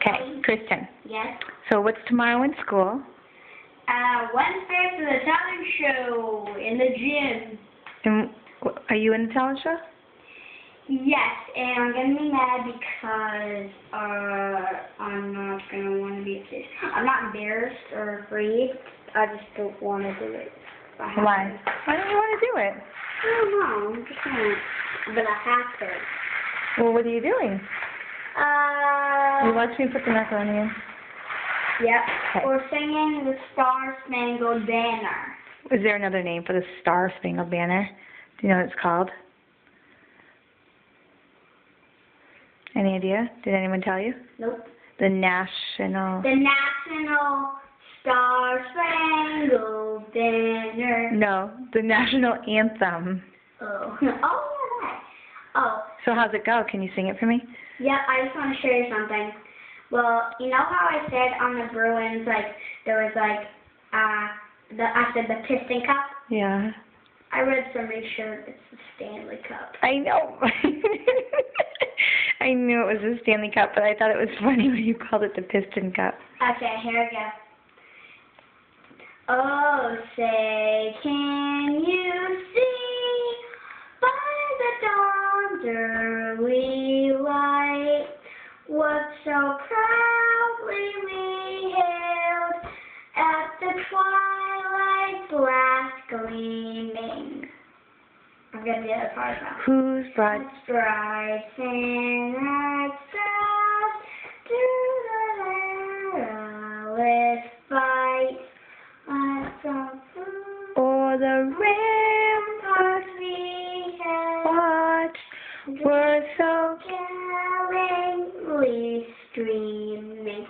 Okay, Kristen. Yes. So what's tomorrow in school? Wednesday for the talent show in the gym. And are you in the talent show? Yes, and I'm gonna be mad because I'm not gonna want to be. I'm not embarrassed or afraid. I just don't want to do it. Why? Why don't you want to do it? I don't know. I'm just gonna, but I have to. Well, what are you doing? You watch me put the macaroni in? Yep. Okay. We're singing the Star Spangled Banner. Is there another name for the Star Spangled Banner? Do you know what it's called? Any idea? Did anyone tell you? Nope. The National... The National Star Spangled Banner. No, the National Anthem. Oh. Oh, yeah, that. Oh. So how's it go? Can you sing it for me? Yeah, I just want to show you something. Well, you know how I said on the Bruins, like, there was, like, I said the Piston Cup? Yeah. I read somebody's shirt, it's the Stanley Cup. I know. I knew it was the Stanley Cup, but I thought it was funny when you called it the Piston Cup. Okay, here we go. Oh, say, can you see by the dawn's early light what so proudly we hailed at the twilight's last gleaming? I'm going to get a part now. Whose broad... Bright and bright stars through the perilous fight. O'er the ramparts we have watched were so... gallantly streaming.